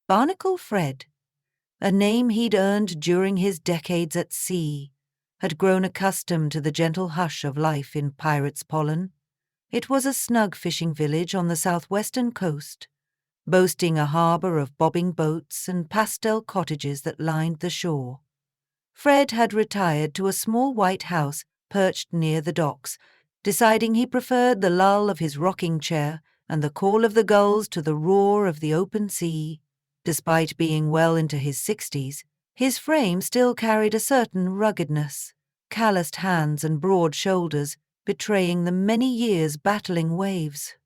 Barnacle Fred, a name he'd earned during his decades at sea, had grown accustomed to the gentle hush of life in Pirates' Pollen. It was a snug fishing village on the southwestern coast, boasting a harbour of bobbing boats and pastel cottages that lined the shore. Fred had retired to a small white house perched near the docks, deciding he preferred the lull of his rocking chair and the call of the gulls to the roar of the open sea. Despite being well into his 60s, his frame still carried a certain ruggedness, calloused hands and broad shoulders betraying the many years battling waves.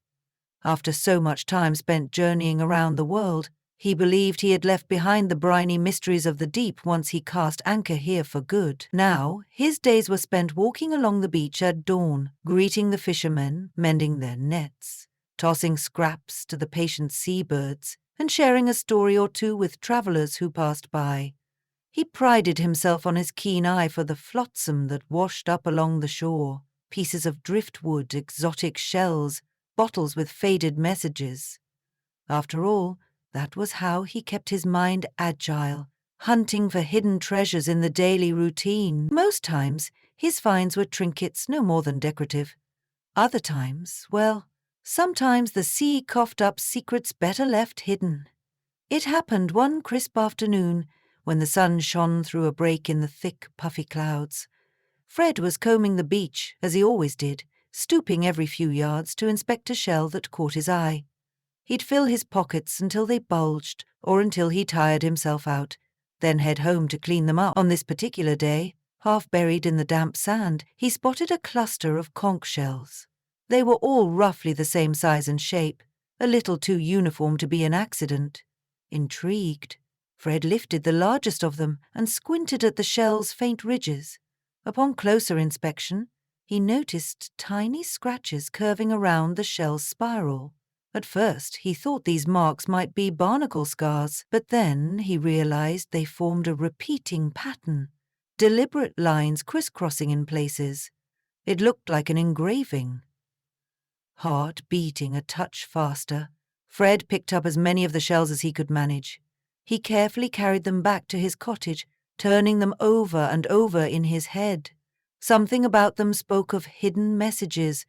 After so much time spent journeying around the world, he believed he had left behind the briny mysteries of the deep once he cast anchor here for good. Now, his days were spent walking along the beach at dawn, greeting the fishermen, mending their nets, tossing scraps to the patient seabirds, and sharing a story or two with travellers who passed by. He prided himself on his keen eye for the flotsam that washed up along the shore, pieces of driftwood, exotic shells, bottles with faded messages. After all, that was how he kept his mind agile, hunting for hidden treasures in the daily routine. Most times, his finds were trinkets no more than decorative. Other times, well, sometimes the sea coughed up secrets better left hidden. It happened one crisp afternoon when the sun shone through a break in the thick, puffy clouds. Fred was combing the beach, as he always did, stooping every few yards to inspect a shell that caught his eye. He'd fill his pockets until they bulged, or until he tired himself out, then head home to clean them up. On this particular day, half buried in the damp sand, he spotted a cluster of conch shells. They were all roughly the same size and shape, a little too uniform to be an accident. Intrigued, Fred lifted the largest of them and squinted at the shell's faint ridges. Upon closer inspection, he noticed tiny scratches curving around the shell's spiral. At first, he thought these marks might be barnacle scars, but then he realized they formed a repeating pattern, deliberate lines crisscrossing in places. It looked like an engraving. Heart beating a touch faster, Fred picked up as many of the shells as he could manage. He carefully carried them back to his cottage, turning them over and over in his head. Something about them spoke of hidden messages,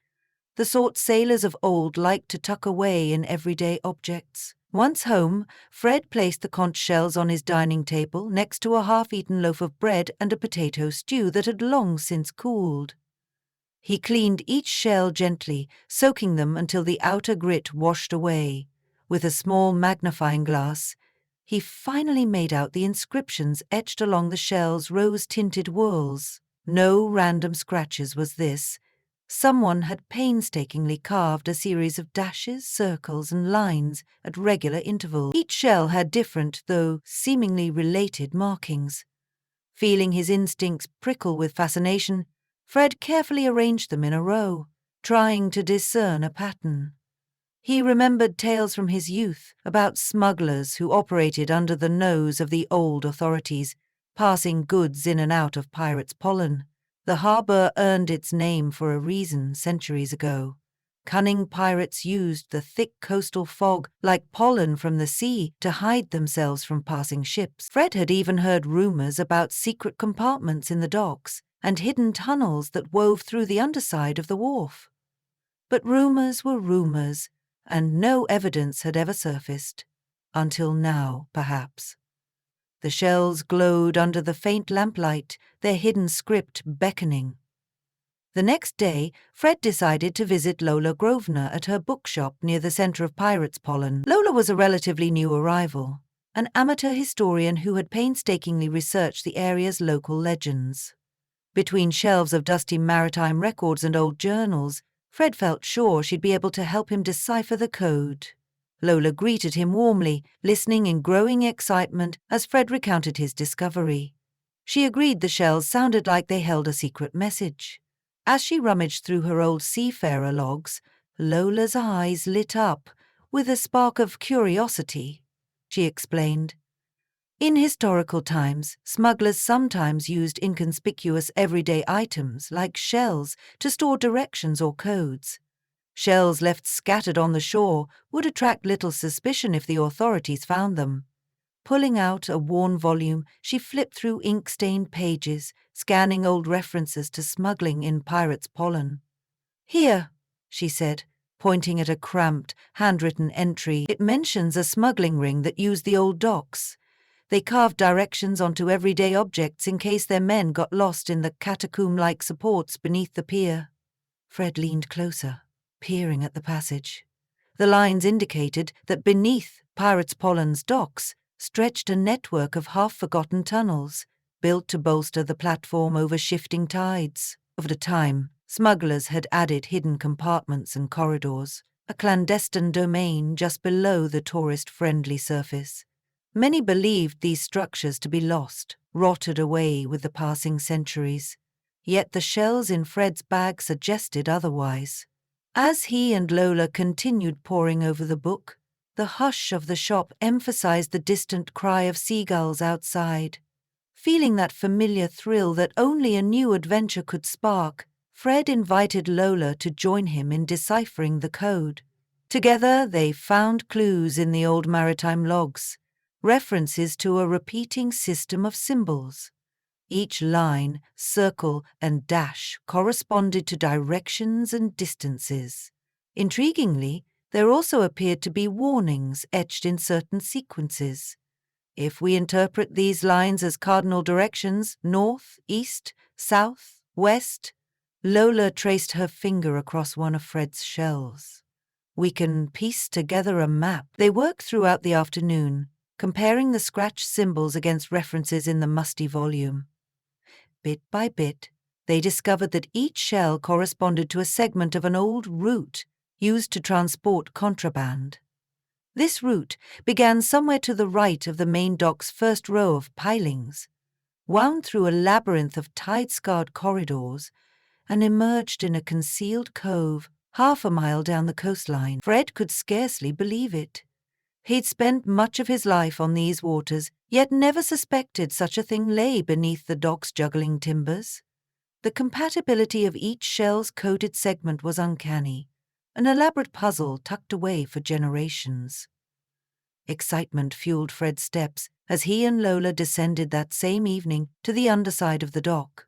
the sort sailors of old liked to tuck away in everyday objects. Once home, Fred placed the conch shells on his dining table next to a half-eaten loaf of bread and a potato stew that had long since cooled. He cleaned each shell gently, soaking them until the outer grit washed away. With a small magnifying glass, he finally made out the inscriptions etched along the shell's rose-tinted whorls. No random scratches was this. Someone had painstakingly carved a series of dashes, circles, and lines at regular intervals. Each shell had different, though seemingly related, markings. Feeling his instincts prickle with fascination, Fred carefully arranged them in a row, trying to discern a pattern. He remembered tales from his youth about smugglers who operated under the nose of the old authorities, passing goods in and out of Pirates' Pollen. The harbour earned its name for a reason centuries ago. Cunning pirates used the thick coastal fog, like pollen from the sea, to hide themselves from passing ships. Fred had even heard rumours about secret compartments in the docks and hidden tunnels that wove through the underside of the wharf. But rumours were rumours, and no evidence had ever surfaced. Until now, perhaps. The shells glowed under the faint lamplight, their hidden script beckoning. The next day, Fred decided to visit Lola Grosvenor at her bookshop near the centre of Pirates' Pollen. Lola was a relatively new arrival, an amateur historian who had painstakingly researched the area's local legends. Between shelves of dusty maritime records and old journals, Fred felt sure she'd be able to help him decipher the code. Lola greeted him warmly, listening in growing excitement as Fred recounted his discovery. She agreed the shells sounded like they held a secret message. As she rummaged through her old seafarer logs, Lola's eyes lit up with a spark of curiosity. She explained, "In historical times, smugglers sometimes used inconspicuous everyday items like shells to store directions or codes. Shells left scattered on the shore would attract little suspicion if the authorities found them. Pulling out a worn volume, she flipped through ink-stained pages, scanning old references to smuggling in Pirates' Pollen. "Here," she said, pointing at a cramped, handwritten entry. "It mentions a smuggling ring that used the old docks. They carved directions onto everyday objects in case their men got lost in the catacomb-like supports beneath the pier." Fred leaned closer, peering at the passage. The lines indicated that beneath Pirates' Pollen's docks stretched a network of half-forgotten tunnels, built to bolster the platform over shifting tides. Over the time, smugglers had added hidden compartments and corridors, a clandestine domain just below the tourist-friendly surface. Many believed these structures to be lost, rotted away with the passing centuries. Yet the shells in Fred's bag suggested otherwise. As he and Lola continued poring over the book, the hush of the shop emphasized the distant cry of seagulls outside. Feeling that familiar thrill that only a new adventure could spark, Fred invited Lola to join him in deciphering the code. Together they found clues in the old maritime logs, references to a repeating system of symbols. Each line, circle, and dash corresponded to directions and distances. Intriguingly, there also appeared to be warnings etched in certain sequences. If we interpret these lines as cardinal directions, north, east, south, west, Lola traced her finger across one of Fred's shells. "We can piece together a map." They worked throughout the afternoon, comparing the scratched symbols against references in the musty volume. Bit by bit, they discovered that each shell corresponded to a segment of an old route used to transport contraband. This route began somewhere to the right of the main dock's first row of pilings, wound through a labyrinth of tide-scarred corridors, and emerged in a concealed cove half a mile down the coastline. Fred could scarcely believe it. He'd spent much of his life on these waters, yet never suspected such a thing lay beneath the dock's juggling timbers. The compatibility of each shell's coded segment was uncanny, an elaborate puzzle tucked away for generations. Excitement fueled Fred's steps as he and Lola descended that same evening to the underside of the dock.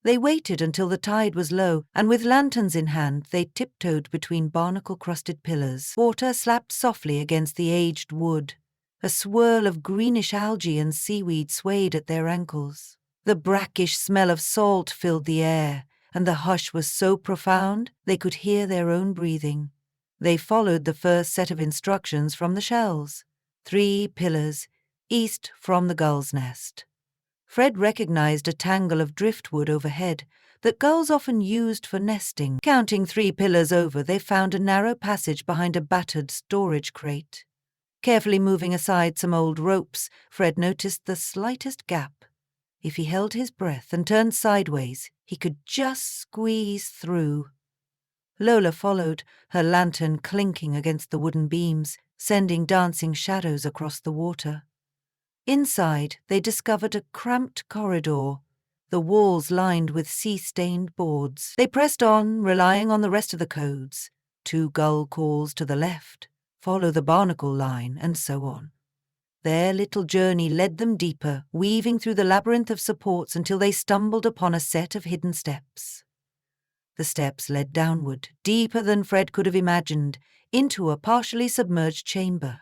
They waited until the tide was low, and with lanterns in hand they tiptoed between barnacle-crusted pillars. Water slapped softly against the aged wood. A swirl of greenish algae and seaweed swayed at their ankles. The brackish smell of salt filled the air, and the hush was so profound they could hear their own breathing. They followed the first set of instructions from the shells. 3 pillars, east from the gull's nest. Fred recognized a tangle of driftwood overhead that gulls often used for nesting. Counting 3 pillars over, they found a narrow passage behind a battered storage crate. Carefully moving aside some old ropes, Fred noticed the slightest gap. If he held his breath and turned sideways, he could just squeeze through. Lola followed, her lantern clinking against the wooden beams, sending dancing shadows across the water. Inside, they discovered a cramped corridor, the walls lined with sea-stained boards. They pressed on, relying on the rest of the codes. 2 gull calls to the left, follow the barnacle line, and so on. Their little journey led them deeper, weaving through the labyrinth of supports until they stumbled upon a set of hidden steps. The steps led downward, deeper than Fred could have imagined, into a partially submerged chamber.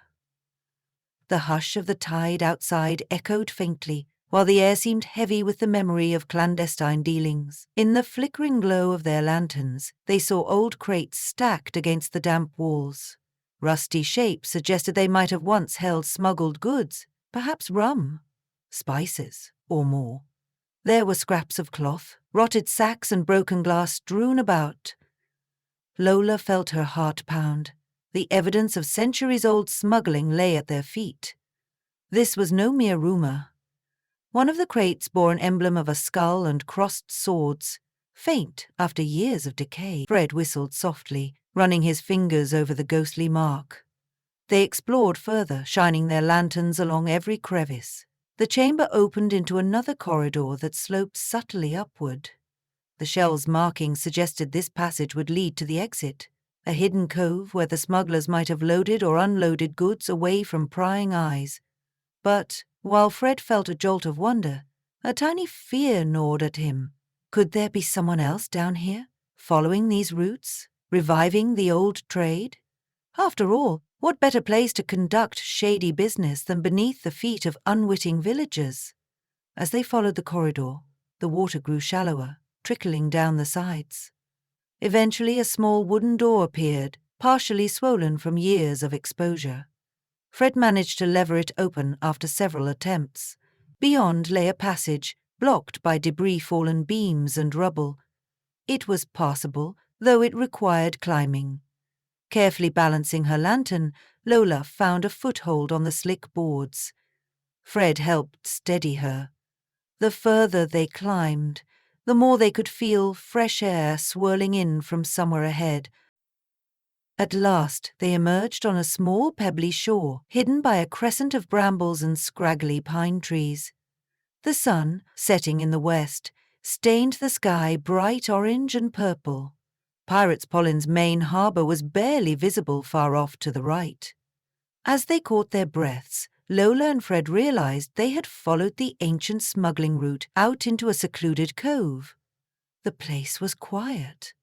The hush of the tide outside echoed faintly, while the air seemed heavy with the memory of clandestine dealings. In the flickering glow of their lanterns, they saw old crates stacked against the damp walls. Rusty shapes suggested they might have once held smuggled goods, perhaps rum, spices, or more. There were scraps of cloth, rotted sacks and broken glass strewn about. Lola felt her heart pound. The evidence of centuries-old smuggling lay at their feet. This was no mere rumor. One of the crates bore an emblem of a skull and crossed swords, faint after years of decay. Fred whistled softly, running his fingers over the ghostly mark. They explored further, shining their lanterns along every crevice. The chamber opened into another corridor that sloped subtly upward. The shell's markings suggested this passage would lead to the exit, a hidden cove where the smugglers might have loaded or unloaded goods away from prying eyes. But, while Fred felt a jolt of wonder, a tiny fear gnawed at him. Could there be someone else down here, following these routes, reviving the old trade? After all, what better place to conduct shady business than beneath the feet of unwitting villagers? As they followed the corridor, the water grew shallower, trickling down the sides. Eventually, a small wooden door appeared, partially swollen from years of exposure. Fred managed to lever it open after several attempts. Beyond lay a passage, blocked by debris-fallen beams and rubble. It was passable, though it required climbing. Carefully balancing her lantern, Lola found a foothold on the slick boards. Fred helped steady her. The further they climbed, the more they could feel fresh air swirling in from somewhere ahead. At last they emerged on a small pebbly shore, hidden by a crescent of brambles and scraggly pine trees. The sun, setting in the west, stained the sky bright orange and purple. Pirates Pollen's main harbour was barely visible far off to the right. As they caught their breaths, Lola and Fred realized they had followed the ancient smuggling route out into a secluded cove. The place was quiet.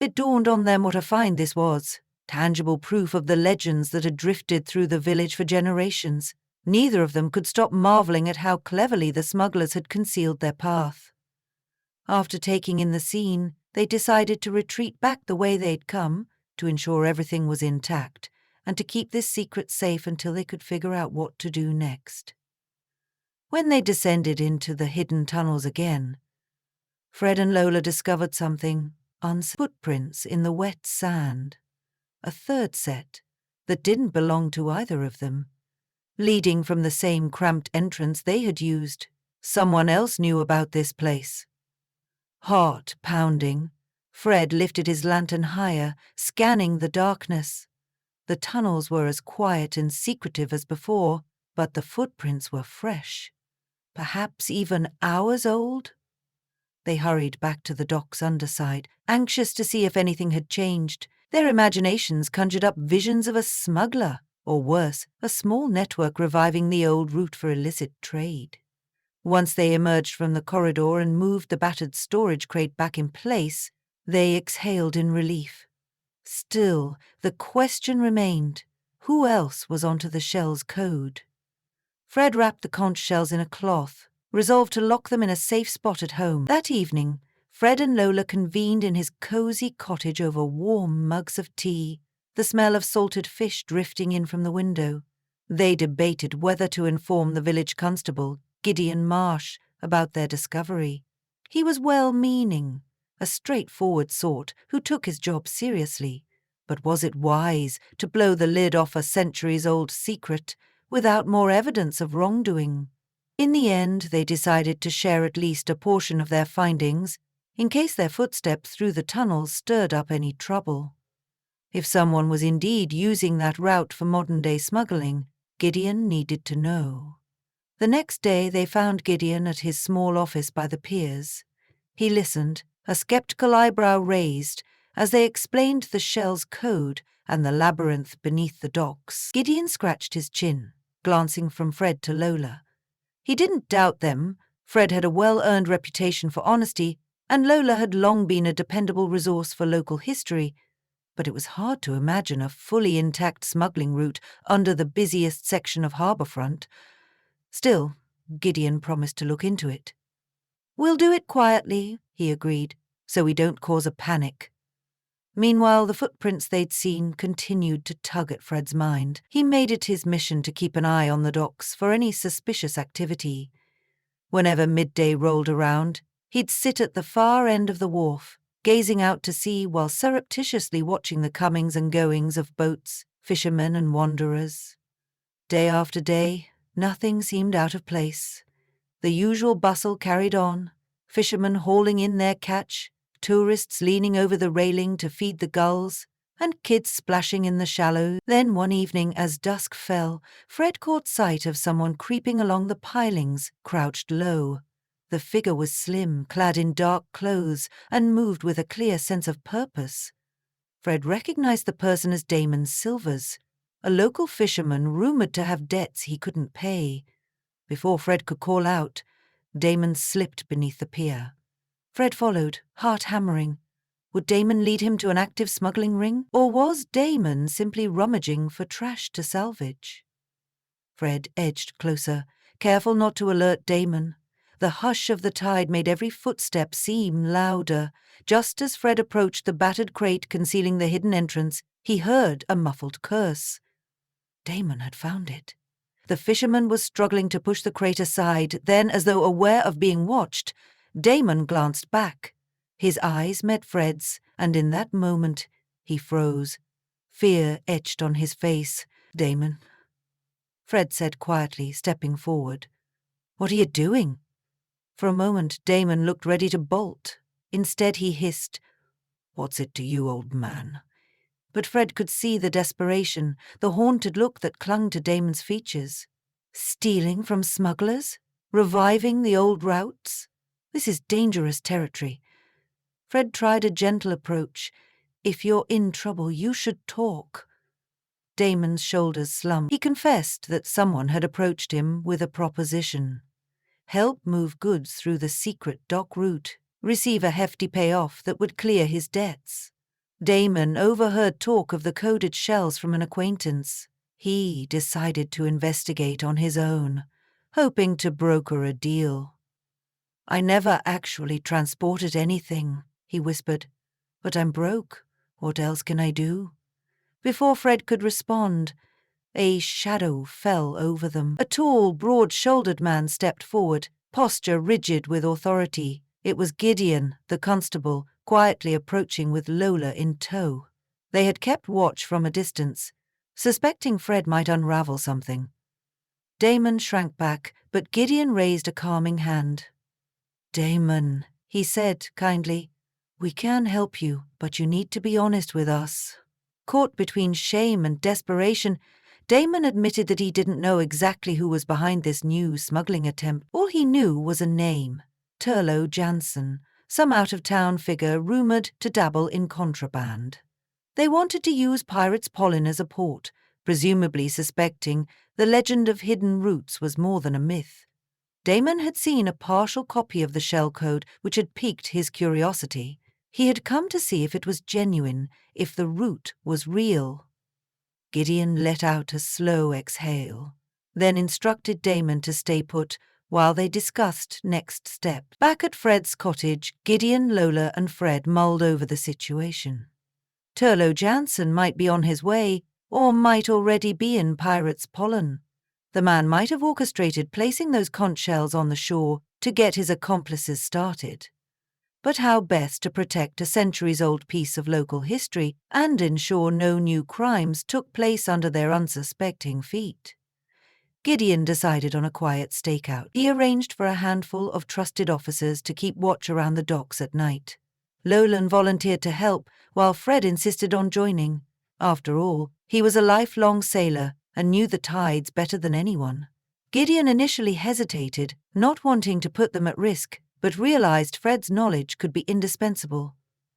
It dawned on them what a find this was, tangible proof of the legends that had drifted through the village for generations. Neither of them could stop marveling at how cleverly the smugglers had concealed their path. After taking in the scene, they decided to retreat back the way they'd come, to ensure everything was intact, and to keep this secret safe until they could figure out what to do next. When they descended into the hidden tunnels again, Fred and Lola discovered something, footprints in the wet sand. A third set that didn't belong to either of them, leading from the same cramped entrance they had used. Someone else knew about this place. Heart pounding, Fred lifted his lantern higher, scanning the darkness. The tunnels were as quiet and secretive as before, but the footprints were fresh, perhaps even hours old. They hurried back to the dock's underside, anxious to see if anything had changed. Their imaginations conjured up visions of a smuggler, or worse, a small network reviving the old route for illicit trade. Once they emerged from the corridor and moved the battered storage crate back in place, they exhaled in relief. Still, the question remained, who else was onto the shell's code? Fred wrapped the conch shells in a cloth, resolved to lock them in a safe spot at home. That evening, Fred and Lola convened in his cozy cottage over warm mugs of tea, the smell of salted fish drifting in from the window. They debated whether to inform the village constable, Gideon Marsh, about their discovery. He was well-meaning, a straightforward sort who took his job seriously. But was it wise to blow the lid off a centuries-old secret without more evidence of wrongdoing? In the end, they decided to share at least a portion of their findings, in case their footsteps through the tunnels stirred up any trouble. If someone was indeed using that route for modern-day smuggling, Gideon needed to know. The next day they found Gideon at his small office by the piers. He listened, a skeptical eyebrow raised, as they explained the shell's code and the labyrinth beneath the docks. Gideon scratched his chin, glancing from Fred to Lola. He didn't doubt them. Fred had a well-earned reputation for honesty, and Lola had long been a dependable resource for local history, but it was hard to imagine a fully intact smuggling route under the busiest section of harbourfront. Still, Gideon promised to look into it. "We'll do it quietly," he agreed, "so we don't cause a panic." Meanwhile, the footprints they'd seen continued to tug at Fred's mind. He made it his mission to keep an eye on the docks for any suspicious activity. Whenever midday rolled around, he'd sit at the far end of the wharf, gazing out to sea while surreptitiously watching the comings and goings of boats, fishermen and wanderers. Day after day, nothing seemed out of place. The usual bustle carried on, fishermen hauling in their catch, tourists leaning over the railing to feed the gulls, and kids splashing in the shallows. Then one evening, as dusk fell, Fred caught sight of someone creeping along the pilings, crouched low. The figure was slim, clad in dark clothes, and moved with a clear sense of purpose. Fred recognized the person as Damon Silvers, a local fisherman rumored to have debts he couldn't pay. Before Fred could call out, Damon slipped beneath the pier. Fred followed, heart hammering. Would Damon lead him to an active smuggling ring, or was Damon simply rummaging for trash to salvage? Fred edged closer, careful not to alert Damon. The hush of the tide made every footstep seem louder. Just as Fred approached the battered crate concealing the hidden entrance, he heard a muffled curse. Damon had found it. The fisherman was struggling to push the crate aside. Then, as though aware of being watched, Damon glanced back. His eyes met Fred's, and in that moment he froze. Fear etched on his face. "Damon," Fred said quietly, stepping forward. "What are you doing?" For a moment Damon looked ready to bolt. Instead he hissed, "What's it to you, old man?" But Fred could see the desperation, the haunted look that clung to Damon's features. Stealing from smugglers? Reviving the old routes? This is dangerous territory. Fred tried a gentle approach. "If you're in trouble, you should talk." Damon's shoulders slumped. He confessed that someone had approached him with a proposition. Help move goods through the secret dock route, receive a hefty payoff that would clear his debts. Damon overheard talk of the coded shells from an acquaintance. He decided to investigate on his own, hoping to broker a deal. "I never actually transported anything," he whispered, "but I'm broke. What else can I do?" Before Fred could respond, a shadow fell over them. A tall, broad-shouldered man stepped forward, posture rigid with authority. It was Gideon, the constable, quietly approaching with Lola in tow. They had kept watch from a distance, suspecting Fred might unravel something. Damon shrank back, but Gideon raised a calming hand. "Damon," he said kindly, "we can help you, but you need to be honest with us." Caught between shame and desperation, Damon admitted that he didn't know exactly who was behind this new smuggling attempt. All he knew was a name, Turlo Jansen, some out-of-town figure rumored to dabble in contraband. They wanted to use Pirates' Pollen as a port, presumably suspecting the legend of hidden routes was more than a myth. Damon had seen a partial copy of the shell code, which had piqued his curiosity. He had come to see if it was genuine, if the route was real. Gideon let out a slow exhale, then instructed Damon to stay put while they discussed next steps. Back at Fred's cottage, Gideon, Lola, and Fred mulled over the situation. Turlo Jansen might be on his way, or might already be in Pirates' Pollen. The man might have orchestrated placing those conch shells on the shore to get his accomplices started. But how best to protect a centuries-old piece of local history and ensure no new crimes took place under their unsuspecting feet? Gideon decided on a quiet stakeout. He arranged for a handful of trusted officers to keep watch around the docks at night. Lolan volunteered to help, while Fred insisted on joining. After all, he was a lifelong sailor and knew the tides better than anyone. Gideon initially hesitated, not wanting to put them at risk, but realized Fred's knowledge could be indispensable.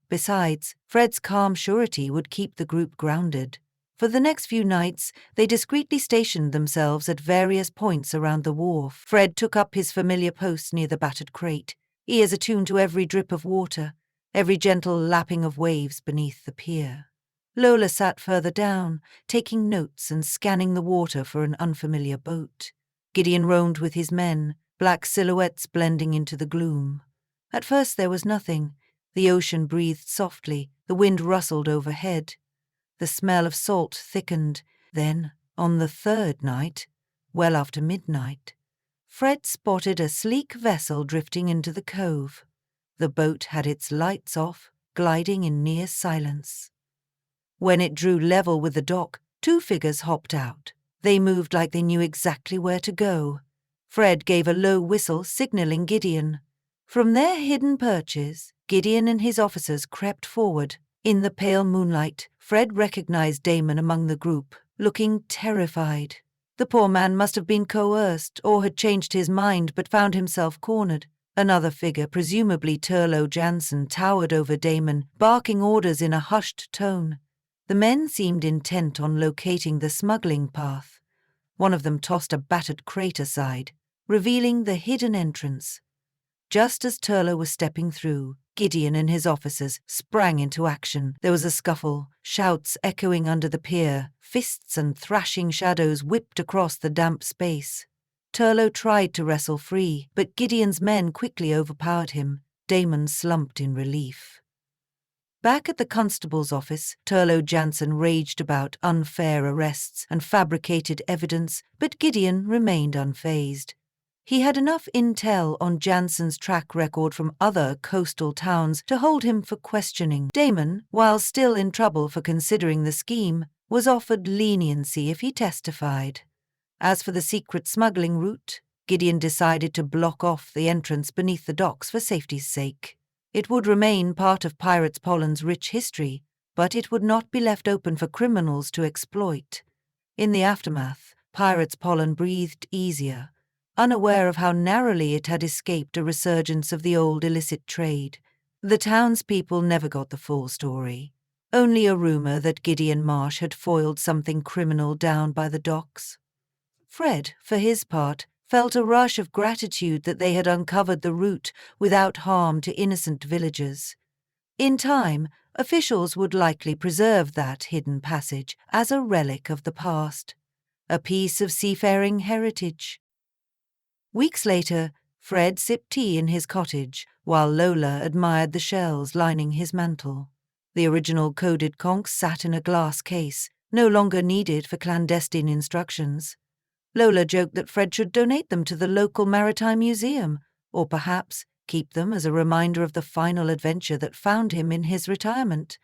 Besides, Fred's calm surety would keep the group grounded. For the next few nights, they discreetly stationed themselves at various points around the wharf. Fred took up his familiar post near the battered crate, ears attuned to every drip of water, every gentle lapping of waves beneath the pier. Lola sat further down, taking notes and scanning the water for an unfamiliar boat. Gideon roamed with his men, black silhouettes blending into the gloom. At first there was nothing. The ocean breathed softly, the wind rustled overhead. The smell of salt thickened. Then, on the third night, well after midnight, Fred spotted a sleek vessel drifting into the cove. The boat had its lights off, gliding in near silence. When it drew level with the dock, two figures hopped out. They moved like they knew exactly where to go. Fred gave a low whistle, signaling Gideon. From their hidden perches, Gideon and his officers crept forward. In the pale moonlight, Fred recognized Damon among the group, looking terrified. The poor man must have been coerced or had changed his mind but found himself cornered. Another figure, presumably Turlo Jansen, towered over Damon, barking orders in a hushed tone. The men seemed intent on locating the smuggling path. One of them tossed a battered crate aside. revealing the hidden entrance. Just as Turlo was stepping through, Gideon and his officers sprang into action. There was a scuffle, shouts echoing under the pier, fists and thrashing shadows whipped across the damp space. Turlo tried to wrestle free, but Gideon's men quickly overpowered him. Damon slumped in relief. Back at the constable's office, Turlo Jansen raged about unfair arrests and fabricated evidence, but Gideon remained unfazed. He had enough intel on Jansen's track record from other coastal towns to hold him for questioning. Damon, while still in trouble for considering the scheme, was offered leniency if he testified. As for the secret smuggling route, Gideon decided to block off the entrance beneath the docks for safety's sake. It would remain part of Pirates Pollen's rich history, but it would not be left open for criminals to exploit. In the aftermath, Pirates Pollen breathed easier, unaware of how narrowly it had escaped a resurgence of the old illicit trade. The townspeople never got the full story, only a rumor that Gideon Marsh had foiled something criminal down by the docks. Fred, for his part, felt a rush of gratitude that they had uncovered the route without harm to innocent villagers. In time, officials would likely preserve that hidden passage as a relic of the past, a piece of seafaring heritage. Weeks later, Fred sipped tea in his cottage, while Lola admired the shells lining his mantel. The original coded conchs sat in a glass case, no longer needed for clandestine instructions. Lola joked that Fred should donate them to the local maritime museum, or perhaps keep them as a reminder of the final adventure that found him in his retirement.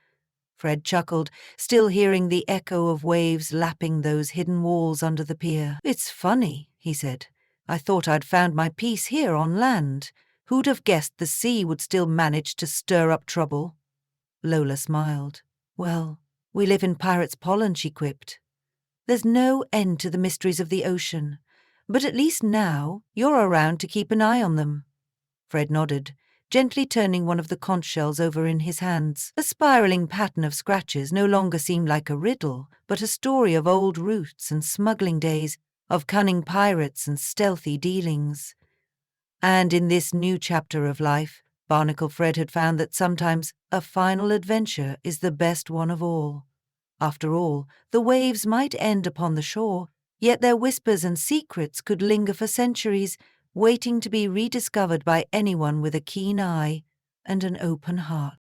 Fred chuckled, still hearing the echo of waves lapping those hidden walls under the pier. "It's funny," he said. "I thought I'd found my peace here on land. Who'd have guessed the sea would still manage to stir up trouble?" Lola smiled. "Well, we live in Pirates Pollen," she quipped. "There's no end to the mysteries of the ocean, but at least now you're around to keep an eye on them." Fred nodded, gently turning one of the conch shells over in his hands. A spiraling pattern of scratches no longer seemed like a riddle, but a story of old routes and smuggling days, of cunning pirates and stealthy dealings. And in this new chapter of life, Barnacle Fred had found that sometimes a final adventure is the best one of all. After all, the waves might end upon the shore, yet their whispers and secrets could linger for centuries, waiting to be rediscovered by anyone with a keen eye and an open heart.